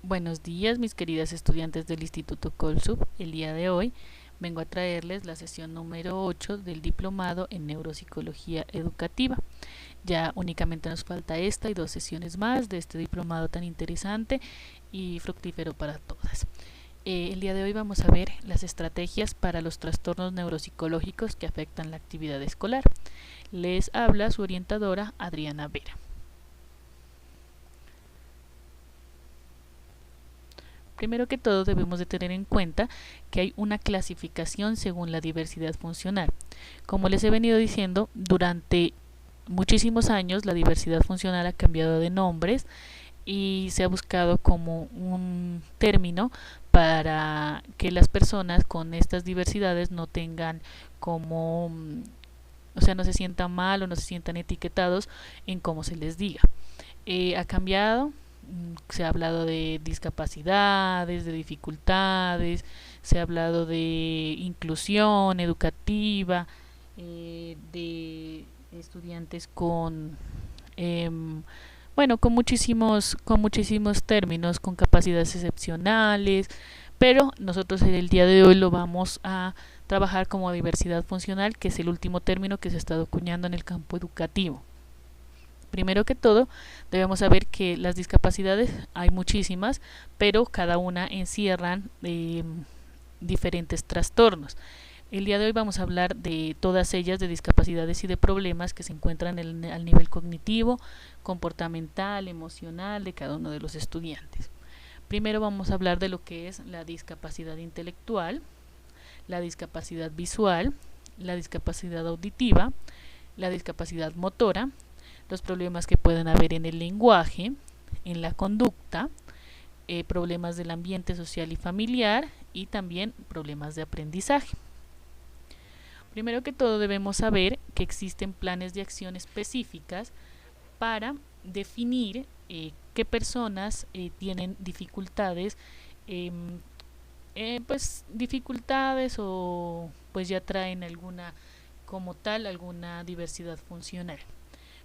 Buenos días, mis queridas estudiantes del Instituto Colsub. El día de hoy vengo a traerles la sesión número 8 del diplomado en Neuropsicología Educativa. Ya únicamente nos falta esta y dos sesiones más de este diplomado tan interesante y fructífero para todas. El día de hoy vamos a ver las estrategias para los trastornos neuropsicológicos que afectan la actividad escolar. Les habla su orientadora Adriana Vera. Primero que todo debemos de tener en cuenta que hay una clasificación según la diversidad funcional. Como les he venido diciendo, durante muchísimos años la diversidad funcional ha cambiado de nombres y se ha buscado como un término para que las personas con estas diversidades no tengan como, o sea, no se sientan mal o no se sientan etiquetados en cómo se les diga. Ha cambiado, se ha hablado de discapacidades, de dificultades, se ha hablado de inclusión educativa, de estudiantes con, eh, bueno, con muchísimos términos, con capacidades excepcionales, pero nosotros en el día de hoy lo vamos a trabajar como diversidad funcional, que es el último término que se está acuñando en el campo educativo. Primero que todo, debemos saber que las discapacidades hay muchísimas, pero cada una encierran diferentes trastornos. El día de hoy vamos a hablar de todas ellas, de discapacidades y de problemas que se encuentran al nivel cognitivo, comportamental, emocional de cada uno de los estudiantes. Primero vamos a hablar de lo que es la discapacidad intelectual, la discapacidad visual, la discapacidad auditiva, la discapacidad motora, los problemas que pueden haber en el lenguaje, en la conducta, problemas del ambiente social y familiar y también problemas de aprendizaje. Primero que todo debemos saber que existen planes de acción específicas para definir qué personas tienen dificultades, pues dificultades o pues ya traen alguna como tal alguna diversidad funcional.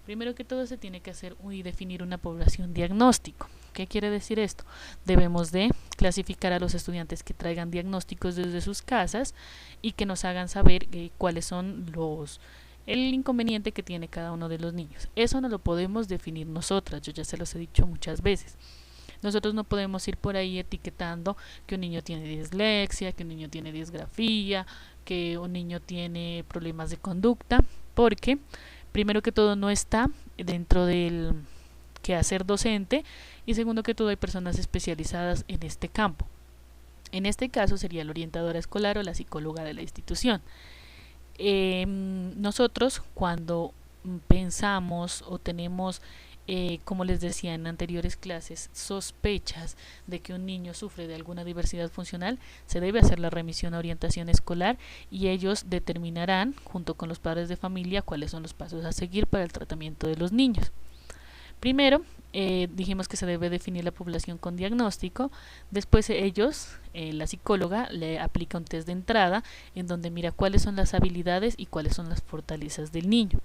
Primero que todo se tiene que hacer y definir una población diagnóstico. ¿Qué quiere decir esto? Debemos de clasificar a los estudiantes que traigan diagnósticos desde sus casas y que nos hagan saber cuáles son el inconveniente que tiene cada uno de los niños. Eso no lo podemos definir nosotras, yo ya se los he dicho muchas veces. Nosotros no podemos ir por ahí etiquetando que un niño tiene dislexia, que un niño tiene disgrafía, que un niño tiene problemas de conducta, porque primero que todo no está dentro del quehacer docente y segundo que todo hay personas especializadas en este campo. En este caso sería la orientadora escolar o la psicóloga de la institución. Nosotros cuando pensamos o tenemos como les decía en anteriores clases, sospechas de que un niño sufre de alguna diversidad funcional, se debe hacer la remisión a orientación escolar y ellos determinarán, junto con los padres de familia, cuáles son los pasos a seguir para el tratamiento de los niños. Primero, dijimos que se debe definir la población con diagnóstico, después ellos, la psicóloga, le aplica un test de entrada en donde mira cuáles son las habilidades y cuáles son las fortalezas del niño.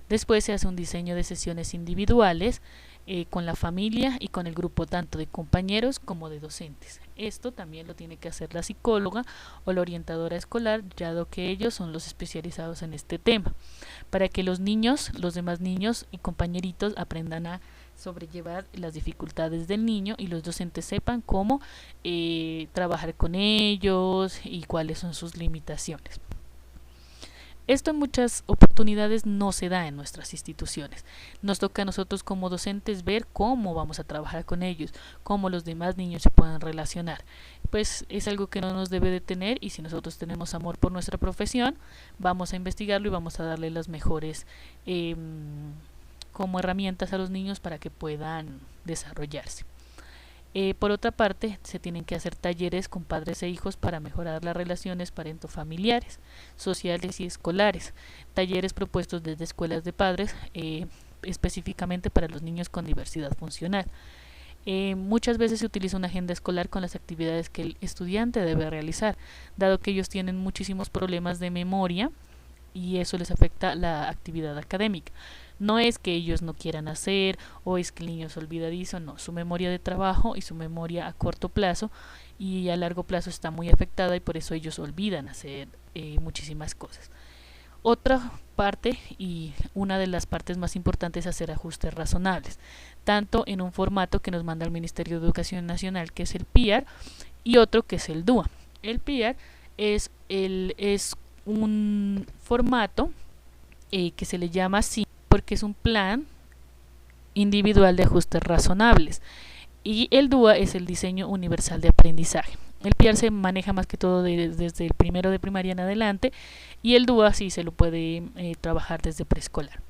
Después se hace un diseño de sesiones individuales con la familia y con el grupo tanto de compañeros como de docentes. Esto también lo tiene que hacer la psicóloga o la orientadora escolar, dado que ellos son los especializados en este tema, para que los niños, los demás niños y compañeritos aprendan a sobrellevar las dificultades del niño y los docentes sepan cómo trabajar con ellos y cuáles son sus limitaciones. Esto en muchas oportunidades no se da en nuestras instituciones. Nos toca a nosotros como docentes ver cómo vamos a trabajar con ellos, cómo los demás niños se puedan relacionar. Pues es algo que no nos debe detener y si nosotros tenemos amor por nuestra profesión, vamos a investigarlo y vamos a darle las mejores como herramientas a los niños para que puedan desarrollarse. Por otra parte, se tienen que hacer talleres con padres e hijos para mejorar las relaciones parentofamiliares, sociales y escolares. Talleres propuestos desde escuelas de padres, específicamente para los niños con diversidad funcional. Muchas veces se utiliza una agenda escolar con las actividades que el estudiante debe realizar, dado que ellos tienen muchísimos problemas de memoria y eso les afecta la actividad académica. No es que ellos no quieran hacer o es que el niño es olvidadizo, no, su memoria de trabajo y su memoria a corto plazo y a largo plazo está muy afectada y por eso ellos olvidan hacer muchísimas cosas. Otra parte y una de las partes más importantes es hacer ajustes razonables, tanto en un formato que nos manda el Ministerio de Educación Nacional, que es el PIAR, y otro que es el DUA. El PIAR es un formato que se le llama así porque es un plan individual de ajustes razonables, y el DUA es el diseño universal de aprendizaje. El PIAR se maneja más que todo desde el primero de primaria en adelante, y el DUA sí se lo puede trabajar desde preescolar.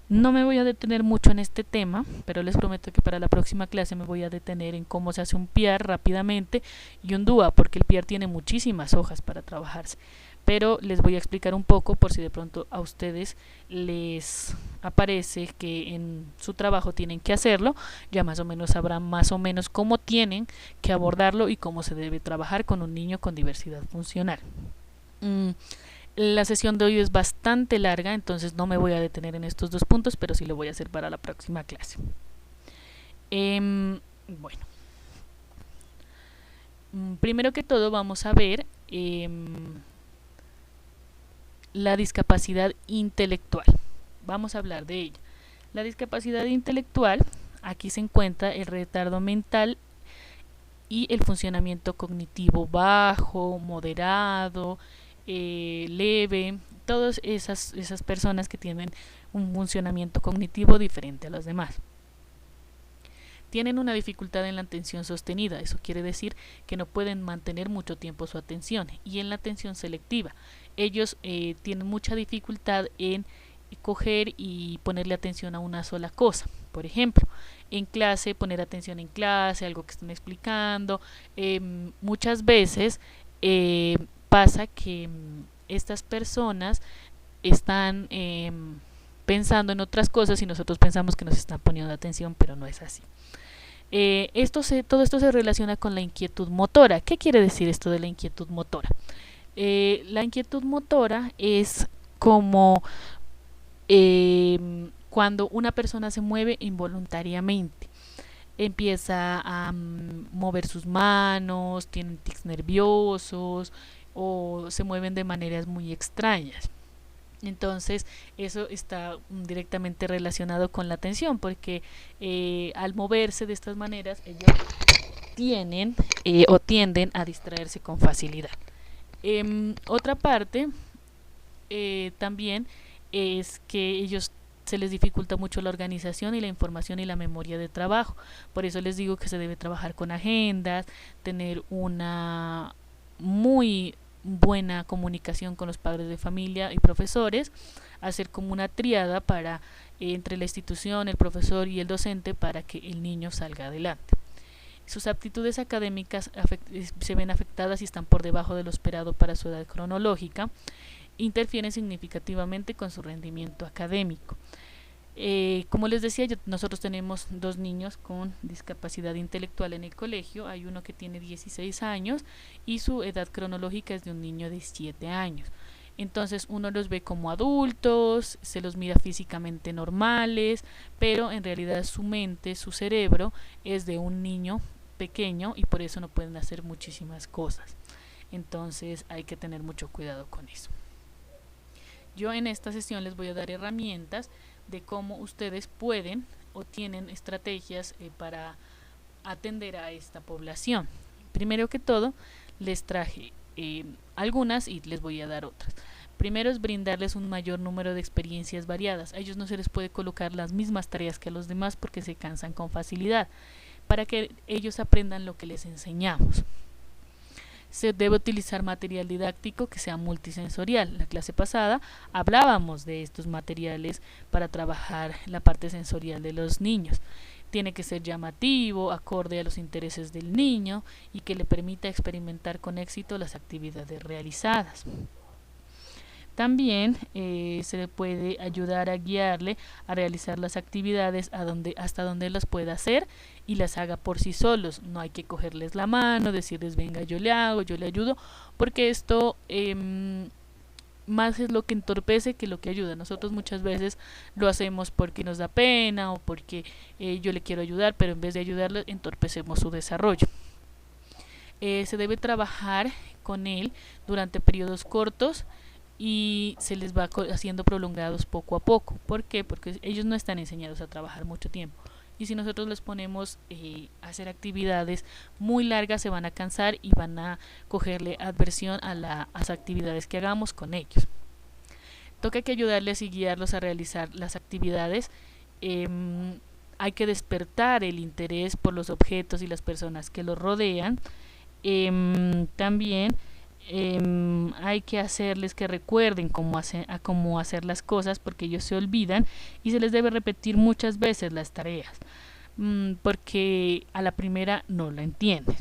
No me voy a detener mucho en este tema, pero les prometo que para la próxima clase me voy a detener en cómo se hace un PIAR rápidamente y un DUA, porque el PIAR tiene muchísimas hojas para trabajarse. Pero les voy a explicar un poco por si de pronto a ustedes les aparece que en su trabajo tienen que hacerlo, ya más o menos sabrán más o menos cómo tienen que abordarlo y cómo se debe trabajar con un niño con diversidad funcional. La sesión de hoy es bastante larga, entonces no me voy a detener en estos dos puntos, pero sí lo voy a hacer para la próxima clase. Bueno, primero que todo vamos a ver la discapacidad intelectual. Vamos a hablar de ella. La discapacidad intelectual, aquí se encuentra el retardo mental y el funcionamiento cognitivo bajo, moderado, leve, todas esas personas que tienen un funcionamiento cognitivo diferente a los demás. Tienen una dificultad en la atención sostenida, eso quiere decir que no pueden mantener mucho tiempo su atención, y en la atención selectiva. Ellos tienen mucha dificultad en coger y ponerle atención a una sola cosa. Por ejemplo, en clase, poner atención en clase, algo que están explicando. Muchas veces pasa que estas personas están pensando en otras cosas y nosotros pensamos que nos están poniendo atención, pero no es así. Todo esto se relaciona con la inquietud motora. ¿Qué quiere decir esto de la inquietud motora? La inquietud motora es como cuando una persona se mueve involuntariamente, empieza a mover sus manos, tienen tics nerviosos o se mueven de maneras muy extrañas. Entonces eso está directamente relacionado con la atención, porque al moverse de estas maneras ellos tienen o tienden a distraerse con facilidad. Otra parte también es que ellos se les dificulta mucho la organización y la información y la memoria de trabajo. Por eso les digo que se debe trabajar con agendas, tener una muy buena comunicación con los padres de familia y profesores, hacer como una tríada para entre la institución, el profesor y el docente para que el niño salga adelante. Sus aptitudes académicas se ven afectadas y están por debajo de lo esperado para su edad cronológica, interfieren significativamente con su rendimiento académico. Como les decía, nosotros tenemos dos niños con discapacidad intelectual en el colegio. Hay uno que tiene 16 años y su edad cronológica es de un niño de 7 años. Entonces uno los ve como adultos, se los mira físicamente normales, pero en realidad su mente, su cerebro es de un niño pequeño y por eso no pueden hacer muchísimas cosas. Entonces hay que tener mucho cuidado con eso. Yo en esta sesión les voy a dar herramientas de cómo ustedes pueden o tienen estrategias para atender a esta población. Primero que todo, les traje algunas y les voy a dar otras. Primero es brindarles un mayor número de experiencias variadas. A ellos no se les puede colocar las mismas tareas que a los demás porque se cansan con facilidad, para que ellos aprendan lo que les enseñamos. Se debe utilizar material didáctico que sea multisensorial. La clase pasada hablábamos de estos materiales para trabajar la parte sensorial de los niños. Tiene que ser llamativo, acorde a los intereses del niño y que le permita experimentar con éxito las actividades realizadas. También se le puede ayudar a guiarle a realizar las actividades hasta donde las pueda hacer y las haga por sí solos. No hay que cogerles la mano, decirles venga yo le hago, yo le ayudo, porque esto más es lo que entorpece que lo que ayuda. Nosotros muchas veces lo hacemos porque nos da pena o porque yo le quiero ayudar, pero en vez de ayudarle entorpecemos su desarrollo. Se debe trabajar con él durante periodos cortos y se les va haciendo prolongados poco a poco. ¿Por qué? Porque ellos no están enseñados a trabajar mucho tiempo. Y si nosotros les ponemos a hacer actividades muy largas, se van a cansar y van a cogerle adversión a las actividades que hagamos con ellos. Toca que ayudarles y guiarlos a realizar las actividades. Hay que despertar el interés por los objetos y las personas que los rodean. También hay que hacerles que recuerden cómo hacer las cosas, porque ellos se olvidan y se les debe repetir muchas veces las tareas, porque a la primera no la entienden.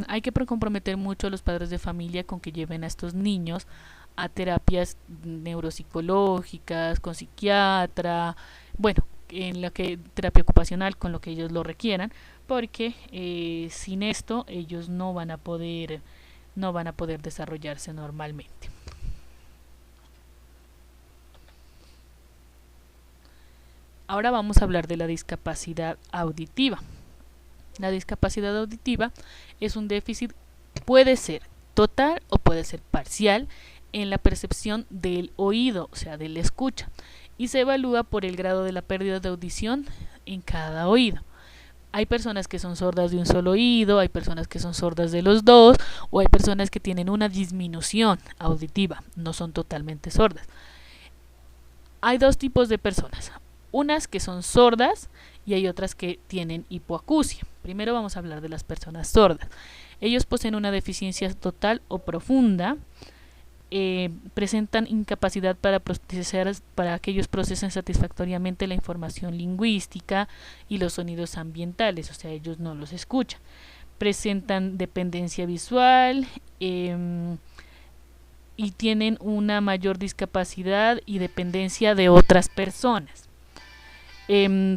Hay que comprometer mucho a los padres de familia con que lleven a estos niños a terapias neuropsicológicas, con psiquiatra, bueno, en la que terapia ocupacional, con lo que ellos lo requieran, porque sin esto ellos no van a poder desarrollarse normalmente. Ahora vamos a hablar de la discapacidad auditiva. La discapacidad auditiva es un déficit, puede ser total o puede ser parcial en la percepción del oído, o sea, de la escucha, y se evalúa por el grado de la pérdida de audición en cada oído. Hay personas que son sordas de un solo oído, hay personas que son sordas de los dos, o hay personas que tienen una disminución auditiva, no son totalmente sordas. Hay dos tipos de personas, unas que son sordas y hay otras que tienen hipoacusia. Primero vamos a hablar de las personas sordas. Ellos poseen una deficiencia total o profunda, presentan incapacidad para que ellos procesen satisfactoriamente la información lingüística y los sonidos ambientales, o sea, ellos no los escuchan. Presentan dependencia visual y tienen una mayor discapacidad y dependencia de otras personas.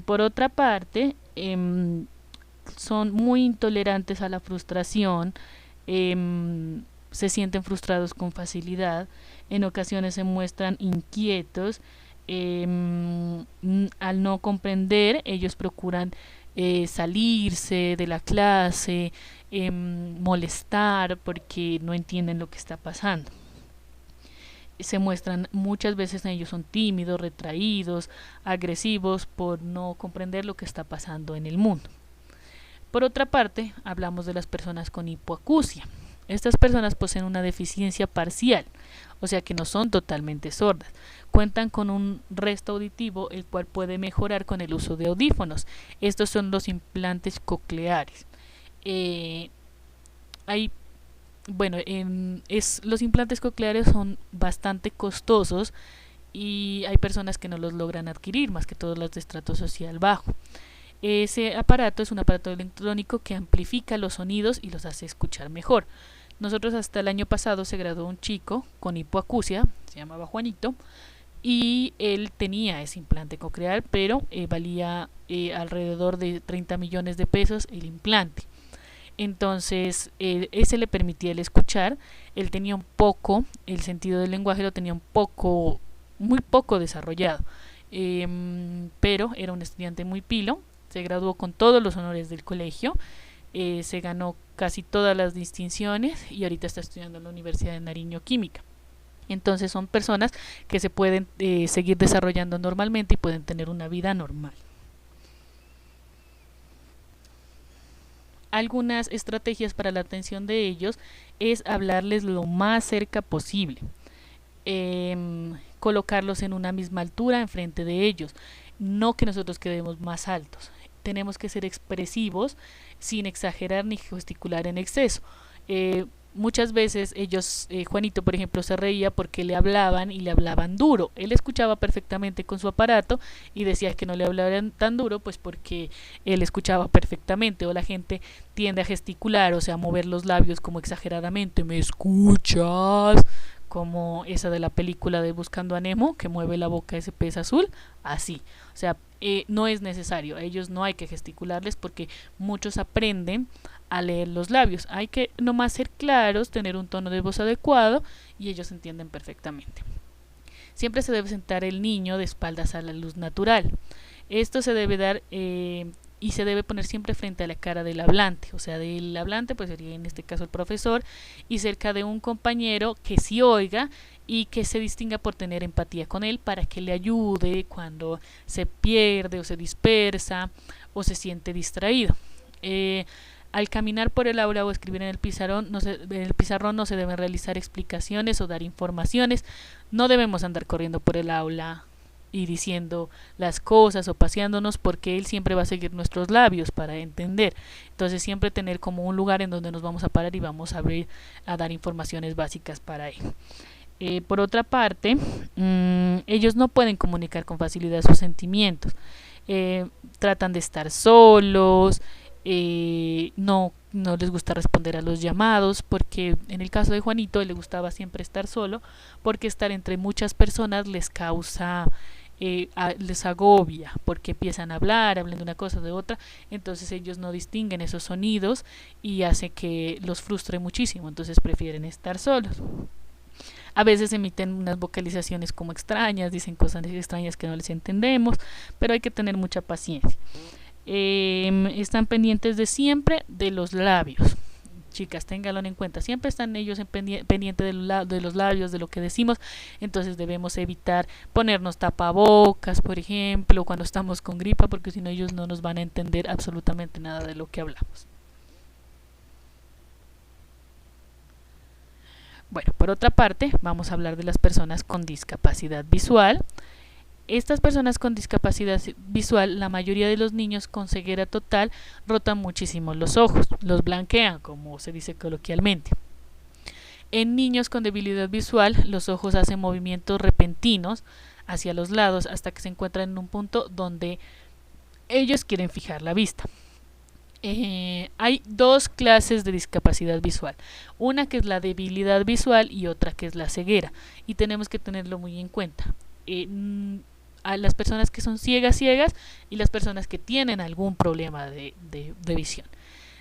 Por otra parte, son muy intolerantes a la frustración, se sienten frustrados con facilidad, en ocasiones se muestran inquietos, al no comprender ellos procuran salirse de la clase, molestar porque no entienden lo que está pasando. Se muestran muchas veces, ellos son tímidos, retraídos, agresivos por no comprender lo que está pasando en el mundo. Por otra parte, hablamos de las personas con hipoacusia. Estas personas poseen una deficiencia parcial, o sea que no son totalmente sordas. Cuentan con un resto auditivo, el cual puede mejorar con el uso de audífonos. Estos son los implantes cocleares. Los implantes cocleares son bastante costosos y hay personas que no los logran adquirir, más que todas las de estrato social bajo. Ese aparato es un aparato electrónico que amplifica los sonidos y los hace escuchar mejor. Nosotros hasta el año pasado se graduó un chico con hipoacusia, se llamaba Juanito, y él tenía ese implante coclear, pero valía alrededor de 30 millones de pesos el implante. Entonces, ese le permitía el escuchar, él tenía el sentido del lenguaje lo tenía muy poco desarrollado, pero era un estudiante muy pilo, se graduó con todos los honores del colegio, se ganó casi todas las distinciones y ahorita está estudiando en la Universidad de Nariño Química. Entonces son personas que se pueden seguir desarrollando normalmente y pueden tener una vida normal. Algunas estrategias para la atención de ellos es hablarles lo más cerca posible, colocarlos en una misma altura enfrente de ellos, no que nosotros quedemos más altos. Tenemos que ser expresivos sin exagerar ni gesticular en exceso. Muchas veces Juanito por ejemplo se reía porque le hablaban y le hablaban duro. Él escuchaba perfectamente con su aparato y decía que no le hablaran tan duro pues porque él escuchaba perfectamente, o la gente tiende a gesticular, o sea, a mover los labios como exageradamente, ¿me escuchas? Como esa de la película de Buscando a Nemo, que mueve la boca ese pez azul, así. O sea, no es necesario, a ellos no hay que gesticularles porque muchos aprenden a leer los labios. Hay que nomás ser claros, tener un tono de voz adecuado y ellos entienden perfectamente. Siempre se debe sentar el niño de espaldas a la luz natural. Esto se debe dar y se debe poner siempre frente a la cara del hablante, o sea, del hablante pues sería en este caso el profesor, y cerca de un compañero que sí oiga y que se distinga por tener empatía con él para que le ayude cuando se pierde o se dispersa o se siente distraído. Al caminar por el aula o escribir en el pizarrón no se deben realizar explicaciones o dar informaciones. No debemos andar corriendo por el aula y diciendo las cosas o paseándonos, porque él siempre va a seguir nuestros labios para entender. Entonces siempre tener como un lugar en donde nos vamos a parar y vamos a dar informaciones básicas para él. Por otra parte, ellos no pueden comunicar con facilidad sus sentimientos. Tratan de estar solos, no les gusta responder a los llamados, porque en el caso de Juanito le gustaba siempre estar solo, porque estar entre muchas personas les causa, les agobia, porque empiezan a hablar, hablan de una cosa o de otra, entonces ellos no distinguen esos sonidos y hace que los frustre muchísimo, entonces prefieren estar solos. A veces emiten unas vocalizaciones como extrañas, dicen cosas extrañas que no les entendemos, pero hay que tener mucha paciencia. Están pendientes de siempre de los labios. Chicas, ténganlo en cuenta, siempre están ellos pendientes de los labios, de lo que decimos, entonces debemos evitar ponernos tapabocas, por ejemplo, cuando estamos con gripa, porque si no ellos no nos van a entender absolutamente nada de lo que hablamos. Bueno, por otra parte, vamos a hablar de las personas con discapacidad visual. Estas personas con discapacidad visual, la mayoría de los niños con ceguera total, rotan muchísimo los ojos, los blanquean, como se dice coloquialmente. En niños con debilidad visual, los ojos hacen movimientos repentinos hacia los lados hasta que se encuentran en un punto donde ellos quieren fijar la vista. Hay dos clases de discapacidad visual, una que es la debilidad visual y otra que es la ceguera, y tenemos que tenerlo muy en cuenta. A las personas que son ciegas y las personas que tienen algún problema de visión.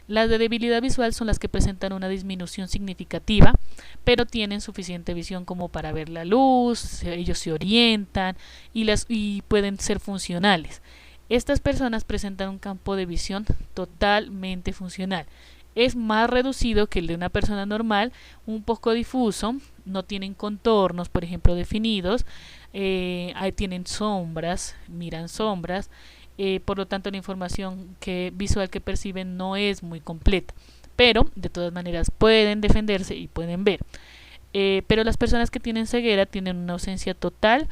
Las de debilidad visual son las que presentan una disminución significativa, pero tienen suficiente visión como para ver la luz, ellos se orientan y pueden ser funcionales. Estas personas presentan un campo de visión totalmente funcional. Es más reducido que el de una persona normal, un poco difuso, no tienen contornos, por ejemplo, definidos, ahí tienen sombras, miran sombras, por lo tanto la información visual que perciben no es muy completa, pero de todas maneras pueden defenderse y pueden ver. Pero las personas que tienen ceguera tienen una ausencia total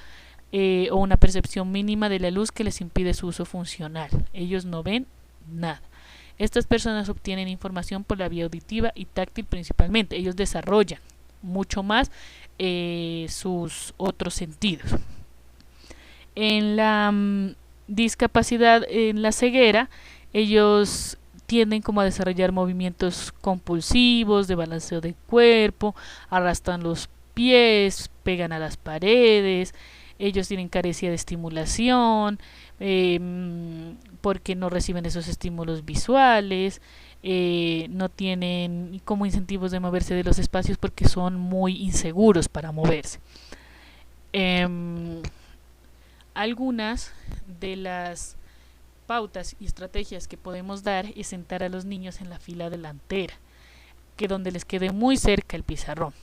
o una percepción mínima de la luz que les impide su uso funcional. Ellos no ven nada. Estas personas obtienen información por la vía auditiva y táctil principalmente. Ellos desarrollan mucho más sus otros sentidos. En la discapacidad, en la ceguera, ellos tienden como a desarrollar movimientos compulsivos, de balanceo de cuerpo, arrastran los pies, pegan a las paredes, ellos tienen carencia de estimulación, porque no reciben esos estímulos visuales, no tienen como incentivos de moverse de los espacios porque son muy inseguros para moverse. Algunas de las pautas y estrategias que podemos dar es sentar a los niños en la fila delantera, que donde les quede muy cerca el pizarrón.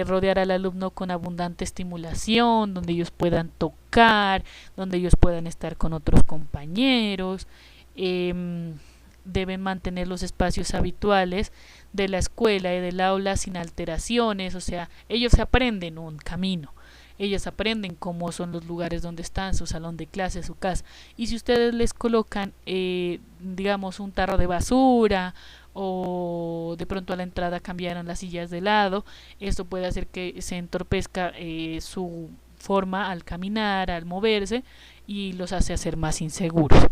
Rodear al alumno con abundante estimulación, donde ellos puedan tocar, donde ellos puedan estar con otros compañeros. Deben mantener los espacios habituales de la escuela y del aula sin alteraciones, o sea, ellos aprenden un camino. Ellos aprenden cómo son los lugares donde están, su salón de clase, su casa. Y si ustedes les colocan, digamos, un tarro de basura o de pronto a la entrada cambiaron las sillas de lado, esto puede hacer que se entorpezca su forma al caminar, al moverse, y los hace hacer más inseguros.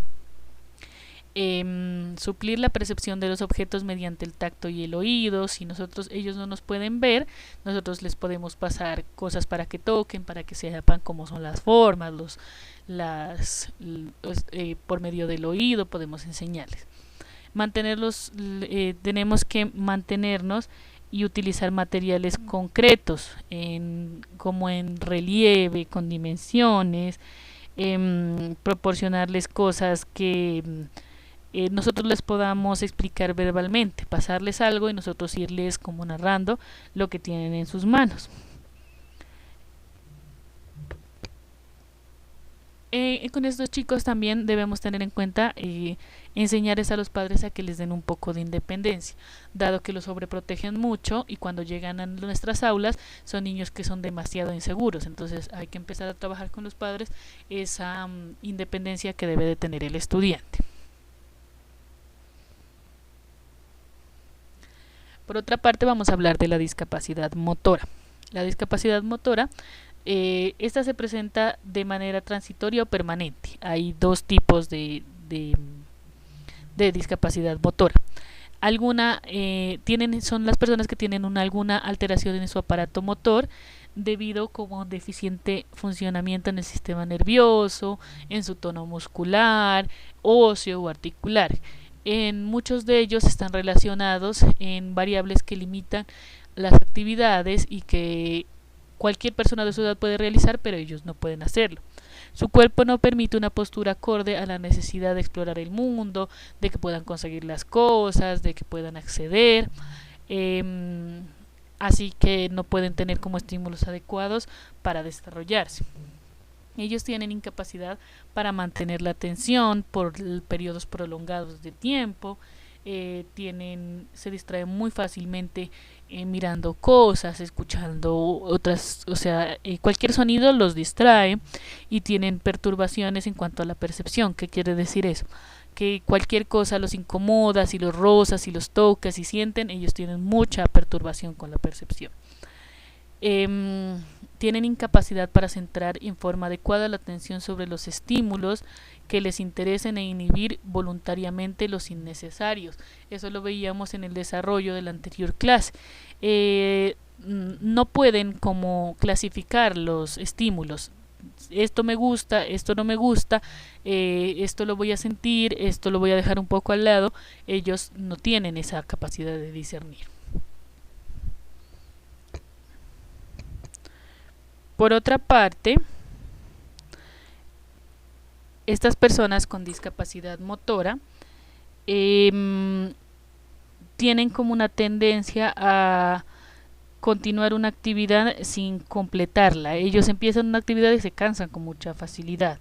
Suplir la percepción de los objetos mediante el tacto y el oído. Si ellos no nos pueden ver, nosotros les podemos pasar cosas para que toquen, para que sepan cómo son las formas, por medio del oído podemos enseñarles. Tenemos que mantenernos y utilizar materiales concretos, como en relieve, con dimensiones, proporcionarles cosas que nosotros les podamos explicar verbalmente, pasarles algo y nosotros irles como narrando lo que tienen en sus manos. Con estos chicos también debemos tener en cuenta enseñarles a los padres a que les den un poco de independencia, dado que los sobreprotegen mucho y cuando llegan a nuestras aulas son niños que son demasiado inseguros, entonces hay que empezar a trabajar con los padres esa independencia que debe de tener el estudiante. Por otra parte, vamos a hablar de la discapacidad motora. La discapacidad motora, esta se presenta de manera transitoria o permanente. Hay dos tipos de discapacidad motora. Son las personas que tienen alguna alteración en su aparato motor debido como un deficiente funcionamiento en el sistema nervioso, en su tono muscular, óseo o articular. En muchos de ellos están relacionados en variables que limitan las actividades y que cualquier persona de su edad puede realizar, pero ellos no pueden hacerlo. Su cuerpo no permite una postura acorde a la necesidad de explorar el mundo, de que puedan conseguir las cosas, de que puedan acceder, así que no pueden tener como estímulos adecuados para desarrollarse. Ellos tienen incapacidad para mantener la atención por periodos prolongados de tiempo, se distraen muy fácilmente mirando cosas, escuchando otras, o sea, cualquier sonido los distrae y tienen perturbaciones en cuanto a la percepción. ¿Qué quiere decir eso? Que cualquier cosa los incomoda, si los rozas, si los tocas, si sienten, ellos tienen mucha perturbación con la percepción. Tienen incapacidad para centrar en forma adecuada la atención sobre los estímulos que les interesen e inhibir voluntariamente los innecesarios. Eso lo veíamos en el desarrollo de la anterior clase. No pueden como clasificar los estímulos. Esto me gusta, esto no me gusta, esto lo voy a sentir, esto lo voy a dejar un poco al lado. Ellos no tienen esa capacidad de discernir. Por otra parte, estas personas con discapacidad motora tienen como una tendencia a continuar una actividad sin completarla. Ellos empiezan una actividad y se cansan con mucha facilidad.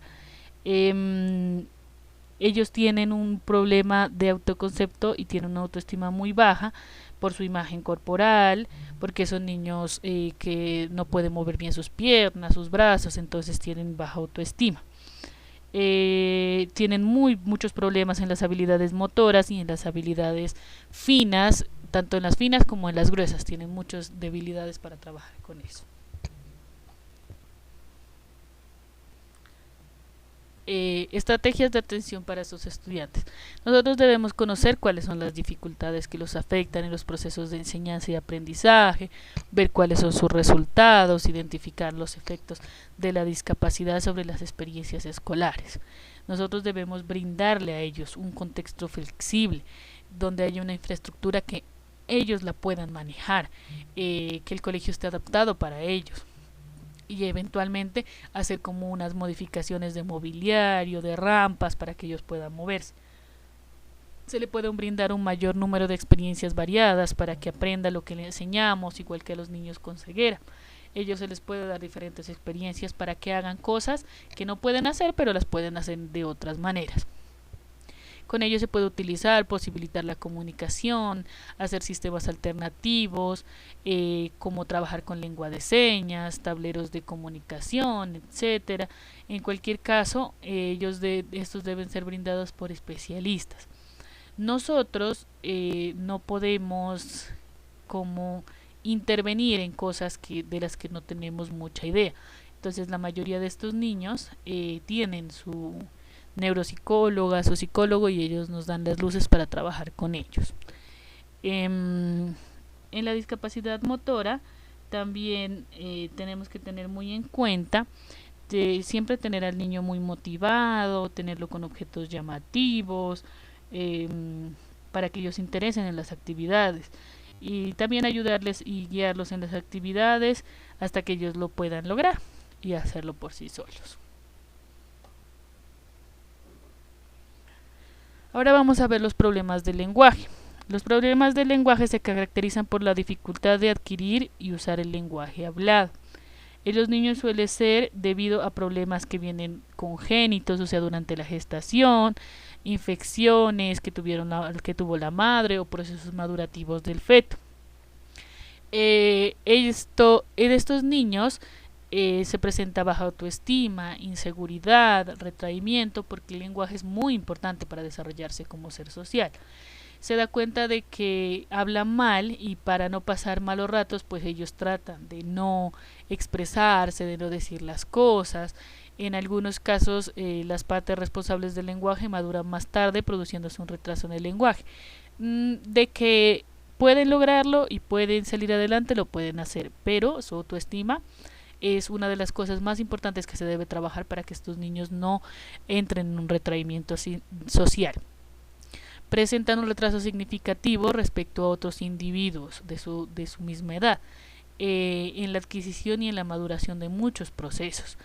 Ellos tienen un problema de autoconcepto y tienen una autoestima muy baja por su imagen corporal, porque son niños que no pueden mover bien sus piernas, sus brazos, entonces tienen baja autoestima. Tienen muchos problemas en las habilidades motoras y en las habilidades finas, tanto en las finas como en las gruesas, tienen muchas debilidades para trabajar con eso. Estrategias de atención para estos estudiantes. Nosotros debemos conocer cuáles son las dificultades que los afectan en los procesos de enseñanza y aprendizaje, ver cuáles son sus resultados, identificar los efectos de la discapacidad sobre las experiencias escolares. Nosotros debemos brindarle a ellos un contexto flexible, donde haya una infraestructura que ellos la puedan manejar, que el colegio esté adaptado para ellos, y eventualmente hacer como unas modificaciones de mobiliario, de rampas para que ellos puedan moverse. Se le puede brindar un mayor número de experiencias variadas para que aprenda lo que le enseñamos, igual que a los niños con ceguera. Ellos se les puede dar diferentes experiencias para que hagan cosas que no pueden hacer, pero las pueden hacer de otras maneras. Con ello se puede utilizar, posibilitar la comunicación, hacer sistemas alternativos, como trabajar con lengua de señas, tableros de comunicación, etcétera. En cualquier caso, estos deben ser brindados por especialistas. Nosotros no podemos como intervenir en cosas de las que no tenemos mucha idea. Entonces la mayoría de estos niños tienen su neuropsicóloga, su psicólogo, y ellos nos dan las luces para trabajar con ellos. En la discapacidad motora también tenemos que tener muy en cuenta de siempre tener al niño muy motivado, tenerlo con objetos llamativos, para que ellos se interesen en las actividades y también ayudarles y guiarlos en las actividades hasta que ellos lo puedan lograr y hacerlo por sí solos. Ahora vamos a ver los problemas del lenguaje. Los problemas del lenguaje se caracterizan por la dificultad de adquirir y usar el lenguaje hablado. En los niños suele ser debido a problemas que vienen congénitos, o sea, durante la gestación, infecciones que tuvo la madre o procesos madurativos del feto. En estos niños se presenta baja autoestima, inseguridad, retraimiento, porque el lenguaje es muy importante para desarrollarse como ser social. Se da cuenta de que habla mal y para no pasar malos ratos, pues ellos tratan de no expresarse, de no decir las cosas. En algunos casos, las partes responsables del lenguaje maduran más tarde, produciéndose un retraso en el lenguaje. De que pueden lograrlo y pueden salir adelante, lo pueden hacer, pero su autoestima es una de las cosas más importantes que se debe trabajar para que estos niños no entren en un retraimiento social. Presentan un retraso significativo respecto a otros individuos de su misma edad, en la adquisición y en la maduración de muchos procesos.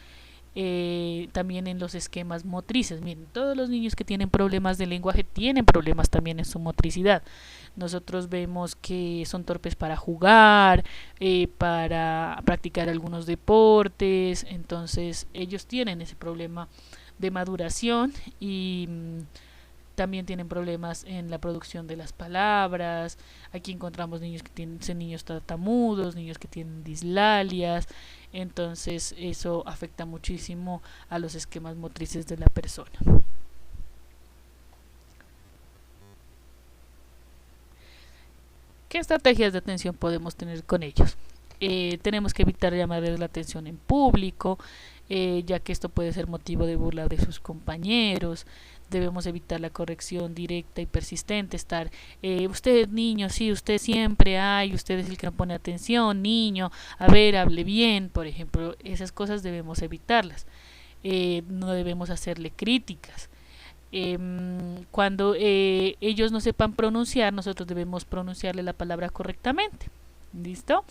También en los esquemas motrices. Miren, todos los niños que tienen problemas de lenguaje tienen problemas también en su motricidad. Nosotros vemos que son torpes para jugar, para practicar algunos deportes, entonces ellos tienen ese problema de maduración y también tienen problemas en la producción de las palabras. Aquí encontramos niños que tienen niños tartamudos, niños que tienen dislalias. Entonces eso afecta muchísimo a los esquemas motrices de la persona. ¿Qué estrategias de atención podemos tener con ellos? Tenemos que evitar llamarles la atención en público, ya que esto puede ser motivo de burla de sus compañeros. Debemos evitar la corrección directa y persistente, usted niño, sí, usted siempre usted es el que no pone atención, niño, a ver, hable bien, por ejemplo, esas cosas debemos evitarlas. No debemos hacerle críticas. Cuando ellos no sepan pronunciar, nosotros debemos pronunciarle la palabra correctamente. ¿Listo?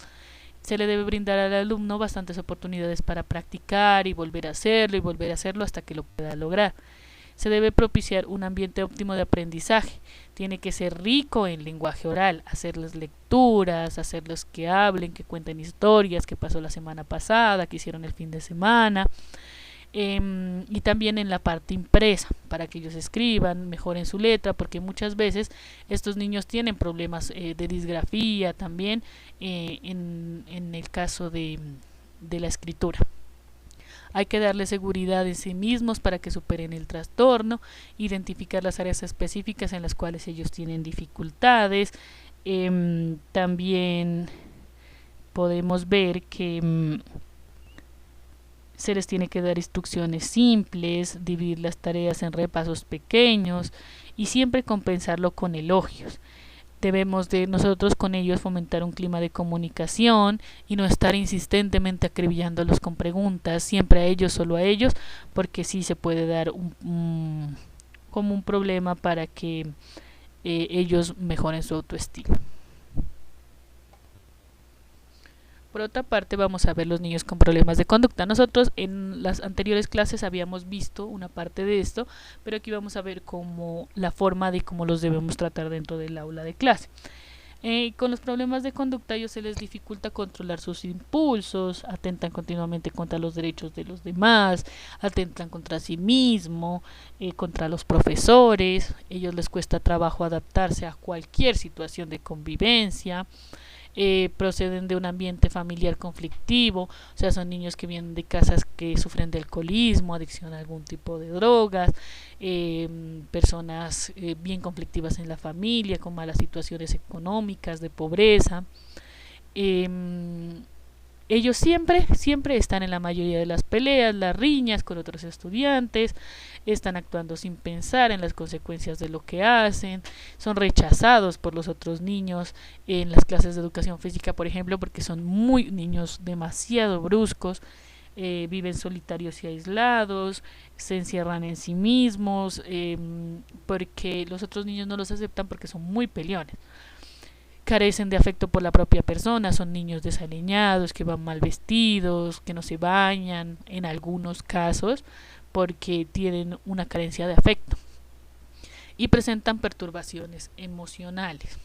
Se le debe brindar al alumno bastantes oportunidades para practicar y volver a hacerlo hasta que lo pueda lograr. Se debe propiciar un ambiente óptimo de aprendizaje. Tiene que ser rico en lenguaje oral, hacerles lecturas, hacerlos que hablen, que cuenten historias, que pasó la semana pasada, que hicieron el fin de semana. Y también en la parte impresa, para que ellos escriban, mejoren su letra, porque muchas veces estos niños tienen problemas de disgrafía también en el caso de la escritura. Hay que darles seguridad en sí mismos para que superen el trastorno, identificar las áreas específicas en las cuales ellos tienen dificultades. También podemos ver que se les tiene que dar instrucciones simples, dividir las tareas en repasos pequeños y siempre compensarlo con elogios. Debemos de nosotros con ellos fomentar un clima de comunicación y no estar insistentemente acribillándolos con preguntas, siempre a ellos, solo a ellos, porque sí se puede dar como un problema para que ellos mejoren su autoestima. Por otra parte, vamos a ver los niños con problemas de conducta. Nosotros en las anteriores clases habíamos visto una parte de esto, pero aquí vamos a ver la forma de cómo los debemos tratar dentro del aula de clase. Con los problemas de conducta, a ellos se les dificulta controlar sus impulsos, atentan continuamente contra los derechos de los demás, atentan contra sí mismo, contra los profesores. A ellos les cuesta trabajo adaptarse a cualquier situación de convivencia. Proceden de un ambiente familiar conflictivo, o sea, son niños que vienen de casas que sufren de alcoholismo, adicción a algún tipo de drogas, personas bien conflictivas en la familia, con malas situaciones económicas, de pobreza. Ellos siempre están en la mayoría de las peleas, las riñas con otros estudiantes, están actuando sin pensar en las consecuencias de lo que hacen, son rechazados por los otros niños en las clases de educación física, por ejemplo, porque son niños demasiado bruscos. viven solitarios y aislados, se encierran en sí mismos, porque los otros niños no los aceptan porque son muy peleones. Carecen de afecto por la propia persona, son niños desaliñados, que van mal vestidos, que no se bañan, en algunos casos, porque tienen una carencia de afecto y presentan perturbaciones emocionales.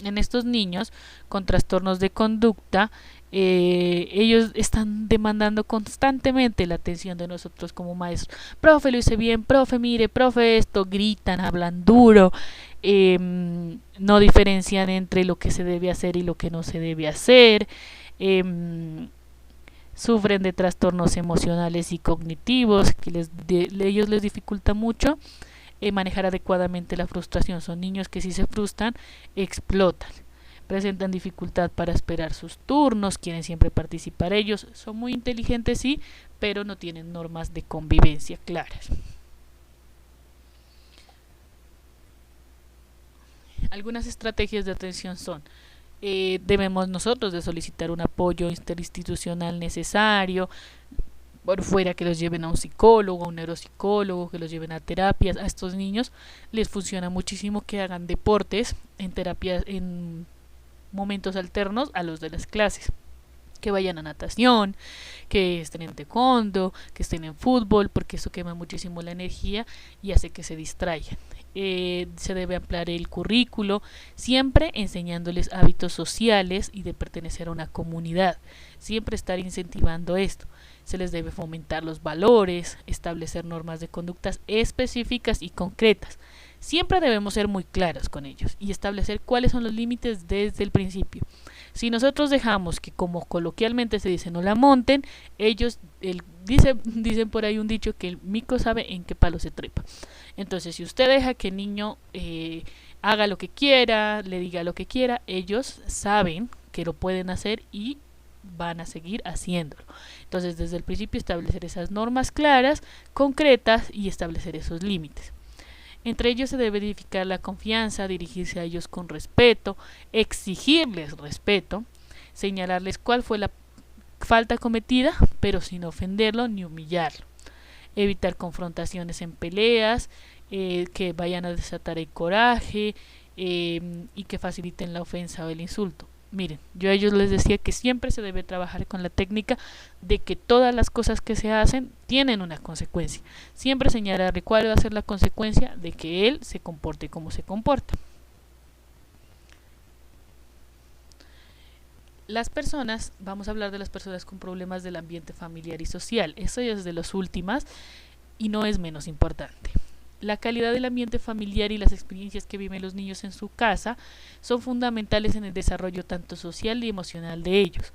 En estos niños con trastornos de conducta, ellos están demandando constantemente la atención de nosotros como maestros. Profe, lo hice bien, profe, mire, profe, esto, gritan, hablan duro, no diferencian entre lo que se debe hacer y lo que no se debe hacer, sufren de trastornos emocionales y cognitivos que ellos les dificulta mucho manejar adecuadamente la frustración. Son niños que si se frustran, explotan. Presentan dificultad para esperar sus turnos, quieren siempre participar ellos, son muy inteligentes sí, pero no tienen normas de convivencia claras. Algunas estrategias de atención son: debemos nosotros de solicitar un apoyo interinstitucional necesario, por fuera, que los lleven a un psicólogo, a un neuropsicólogo, que los lleven a terapias. A estos niños les funciona muchísimo que hagan deportes en terapias, en momentos alternos a los de las clases, que vayan a natación, que estén en taekwondo, que estén en fútbol, porque eso quema muchísimo la energía y hace que se distraigan. Se debe ampliar el currículo, siempre enseñándoles hábitos sociales y de pertenecer a una comunidad, siempre estar incentivando esto. Se les debe fomentar los valores, establecer normas de conductas específicas y concretas. Siempre debemos ser muy claros con ellos y establecer cuáles son los límites desde el principio. Si nosotros dejamos que, como coloquialmente se dice, no la monten, ellos dicen por ahí un dicho que el mico sabe en qué palo se trepa. Entonces, si usted deja que el niño haga lo que quiera, le diga lo que quiera, ellos saben que lo pueden hacer y van a seguir haciéndolo. Entonces, desde el principio establecer esas normas claras, concretas y establecer esos límites. Entre ellos se debe edificar la confianza, dirigirse a ellos con respeto, exigirles respeto, señalarles cuál fue la falta cometida, pero sin ofenderlo ni humillarlo. Evitar confrontaciones en peleas, que vayan a desatar el coraje y que faciliten la ofensa o el insulto. Miren, yo a ellos les decía que siempre se debe trabajar con la técnica de que todas las cosas que se hacen tienen una consecuencia. Siempre señalarle cuál va a ser la consecuencia de que él se comporte como se comporta. Las personas, vamos a hablar de las personas con problemas del ambiente familiar y social. Eso ya es de las últimas y no es menos importante. La calidad del ambiente familiar y las experiencias que viven los niños en su casa son fundamentales en el desarrollo tanto social y emocional de ellos.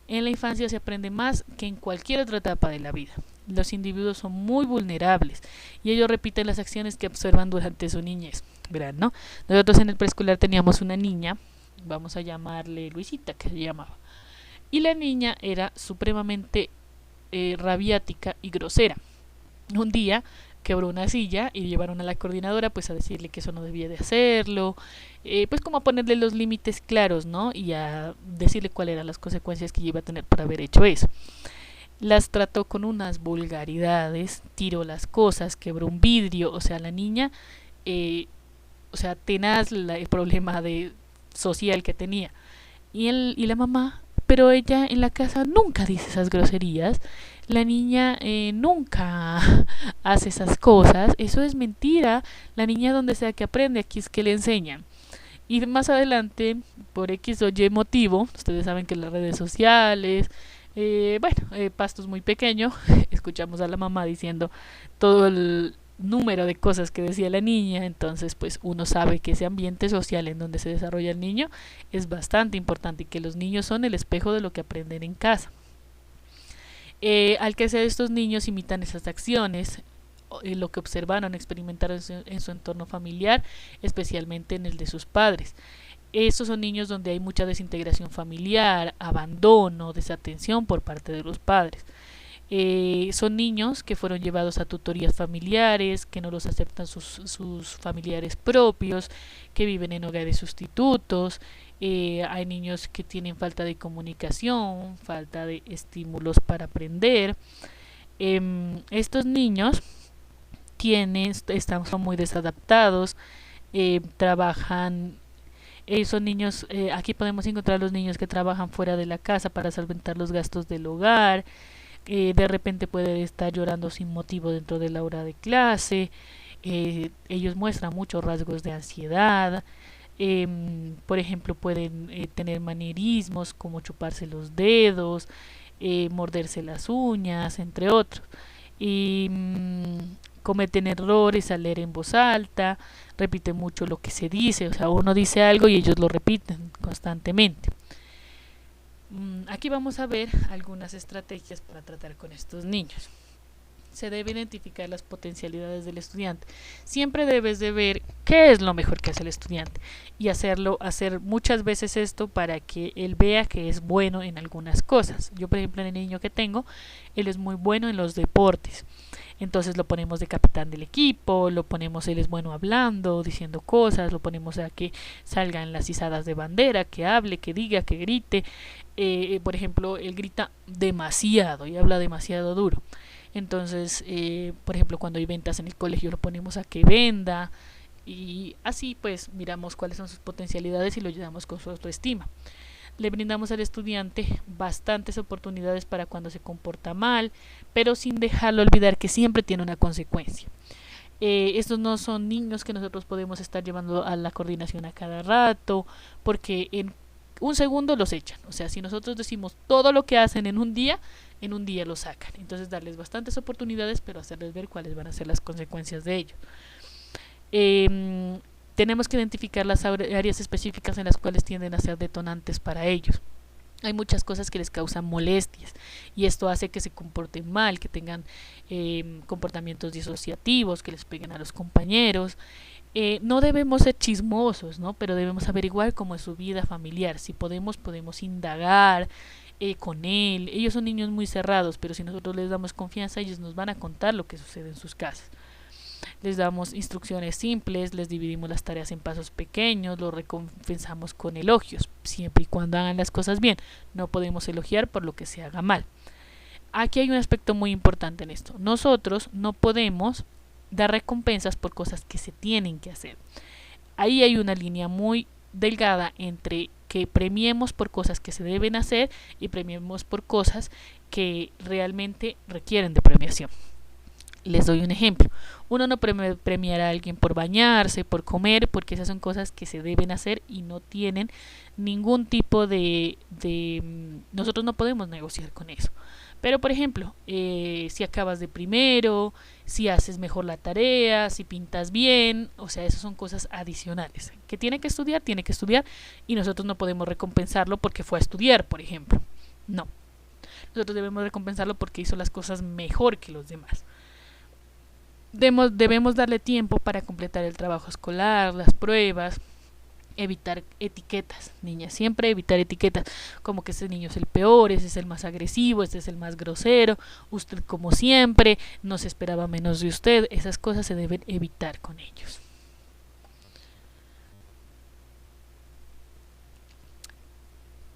En la infancia se aprende más que en cualquier otra etapa de la vida. Los individuos son muy vulnerables y ellos repiten las acciones que observan durante su niñez. Verán, ¿no? Nosotros en el preescolar teníamos una niña, vamos a llamarle Luisita, que se llamaba. Y la niña era supremamente rabiática y grosera. Un día quebró una silla y llevaron a la coordinadora pues a decirle que eso no debía de hacerlo, pues como a ponerle los límites claros, ¿no? Y a decirle cuáles eran las consecuencias que iba a tener por haber hecho eso. Las trató con unas vulgaridades, tiró las cosas, quebró un vidrio, o sea, la niña, tenaz el problema social que tenía. Y la mamá, pero ella en la casa nunca dice esas groserías, la niña nunca hace esas cosas, eso es mentira, la niña donde sea que aprende, aquí es que le enseñan. Y más adelante, por X o Y motivo, ustedes saben que las redes sociales, Pasto es muy pequeño, escuchamos a la mamá diciendo todo el número de cosas que decía la niña, entonces pues uno sabe que ese ambiente social en donde se desarrolla el niño es bastante importante y que los niños son el espejo de lo que aprenden en casa. Al crecer estos niños imitan esas acciones, lo que observaron, experimentaron en su entorno familiar, especialmente en el de sus padres. Estos son niños donde hay mucha desintegración familiar, abandono, desatención por parte de los padres. Son niños que fueron llevados a tutorías familiares, que no los aceptan sus familiares propios, que viven en hogares sustitutos, hay niños que tienen falta de comunicación, falta de estímulos para aprender. Estos niños son muy desadaptados, trabajan, son niños, aquí podemos encontrar los niños que trabajan fuera de la casa para solventar los gastos del hogar, de repente puede estar llorando sin motivo dentro de la hora de clase, ellos muestran muchos rasgos de ansiedad, por ejemplo pueden tener manierismos como chuparse los dedos, morderse las uñas, entre otros. Y cometen errores al leer en voz alta, repiten mucho lo que se dice, o sea, uno dice algo y ellos lo repiten constantemente. Aquí vamos a ver algunas estrategias para tratar con estos niños. Se debe identificar las potencialidades del estudiante. Siempre debes de ver qué es lo mejor que hace el estudiante y hacer muchas veces esto para que él vea que es bueno en algunas cosas. Yo, por ejemplo, en el niño que tengo, él es muy bueno en los deportes. Entonces lo ponemos de capitán del equipo, él es bueno hablando, diciendo cosas, lo ponemos a que salga en las izadas de bandera, que hable, que diga, que grite. Por ejemplo, él grita demasiado y habla demasiado duro. Entonces, por ejemplo, cuando hay ventas en el colegio lo ponemos a que venda y así pues miramos cuáles son sus potencialidades y lo ayudamos con su autoestima. Le brindamos al estudiante bastantes oportunidades para cuando se comporta mal, pero sin dejarlo olvidar que siempre tiene una consecuencia. Estos no son niños que nosotros podemos estar llevando a la coordinación a cada rato, porque en un segundo los echan. O sea, si nosotros decimos todo lo que hacen en un día lo sacan. Entonces darles bastantes oportunidades, pero hacerles ver cuáles van a ser las consecuencias de ello. Tenemos que identificar las áreas específicas en las cuales tienden a ser detonantes para ellos. Hay muchas cosas que les causan molestias y esto hace que se comporten mal, que tengan comportamientos disociativos, que les peguen a los compañeros. No debemos ser chismosos, ¿no? Pero debemos averiguar cómo es su vida familiar. Si podemos indagar con él. Ellos son niños muy cerrados, pero si nosotros les damos confianza, ellos nos van a contar lo que sucede en sus casas. Les damos instrucciones simples, les dividimos las tareas en pasos pequeños, los recompensamos con elogios, siempre y cuando hagan las cosas bien. No podemos elogiar por lo que se haga mal. Aquí hay un aspecto muy importante en esto. Nosotros no podemos dar recompensas por cosas que se tienen que hacer. Ahí hay una línea muy delgada entre que premiemos por cosas que se deben hacer y premiemos por cosas que realmente requieren de premiación. Les doy un ejemplo. Uno no premiará a alguien por bañarse, por comer, porque esas son cosas que se deben hacer y no tienen ningún tipo de nosotros no podemos negociar con eso. Pero, por ejemplo, si acabas de primero, si haces mejor la tarea, si pintas bien, o sea, esas son cosas adicionales. Que tiene que estudiar y nosotros no podemos recompensarlo porque fue a estudiar, por ejemplo. No. Nosotros debemos recompensarlo porque hizo las cosas mejor que los demás. Debemos darle tiempo para completar el trabajo escolar, las pruebas, evitar etiquetas, niñas, siempre evitar etiquetas, como que ese niño es el peor, ese es el más agresivo, este es el más grosero, usted como siempre, no se esperaba menos de usted, esas cosas se deben evitar con ellos.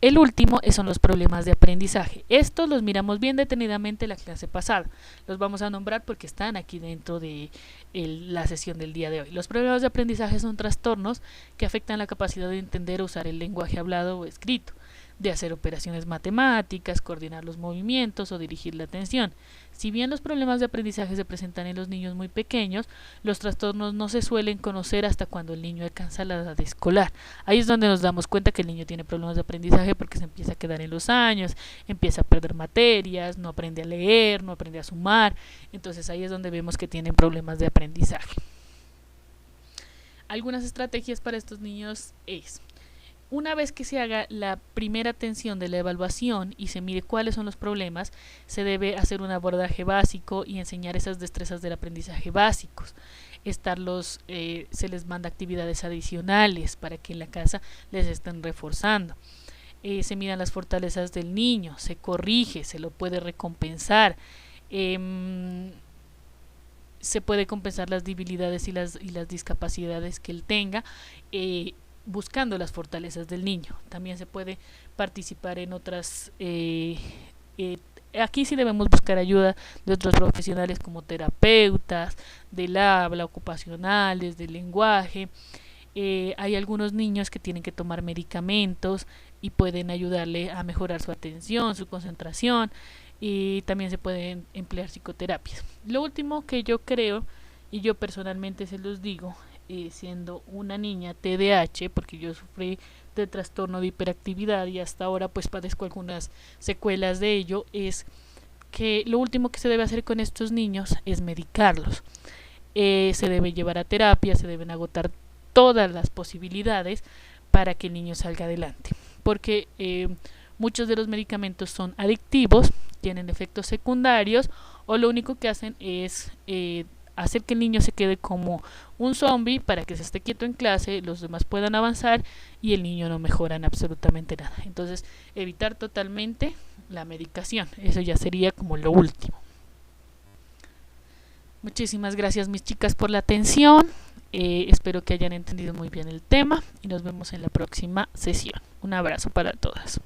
El último son los problemas de aprendizaje. Estos los miramos bien detenidamente en la clase pasada. Los vamos a nombrar porque están aquí dentro de la sesión del día de hoy. Los problemas de aprendizaje son trastornos que afectan la capacidad de entender o usar el lenguaje hablado o escrito, de hacer operaciones matemáticas, coordinar los movimientos o dirigir la atención. Si bien los problemas de aprendizaje se presentan en los niños muy pequeños, los trastornos no se suelen conocer hasta cuando el niño alcanza la edad escolar. Ahí es donde nos damos cuenta que el niño tiene problemas de aprendizaje porque se empieza a quedar en los años, empieza a perder materias, no aprende a leer, no aprende a sumar. Entonces ahí es donde vemos que tienen problemas de aprendizaje. Algunas estrategias para estos niños es: una vez que se haga la primera atención de la evaluación y se mire cuáles son los problemas, se debe hacer un abordaje básico y enseñar esas destrezas del aprendizaje básicos. Se les manda actividades adicionales para que en la casa les estén reforzando. Se miran las fortalezas del niño, se corrige, se lo puede recompensar. Se puede compensar las debilidades y las discapacidades que él tenga. buscando las fortalezas del niño. También se puede participar en otras aquí sí debemos buscar ayuda de otros profesionales como terapeutas del habla, ocupacionales, del lenguaje. Hay algunos niños que tienen que tomar medicamentos y pueden ayudarle a mejorar su atención, su concentración, y también se pueden emplear psicoterapias. Lo último que yo creo, y yo personalmente se los digo, siendo una niña TDAH, porque yo sufrí de trastorno de hiperactividad y hasta ahora pues padezco algunas secuelas de ello, es que lo último que se debe hacer con estos niños es medicarlos. Se debe llevar a terapia, se deben agotar todas las posibilidades para que el niño salga adelante, porque muchos de los medicamentos son adictivos, tienen efectos secundarios, o lo único que hacen es hacer que el niño se quede como un zombie para que se esté quieto en clase, los demás puedan avanzar y el niño no mejora en absolutamente nada. Entonces, evitar totalmente la medicación, eso ya sería como lo último. Muchísimas gracias mis chicas por la atención, espero que hayan entendido muy bien el tema y nos vemos en la próxima sesión. Un abrazo para todas.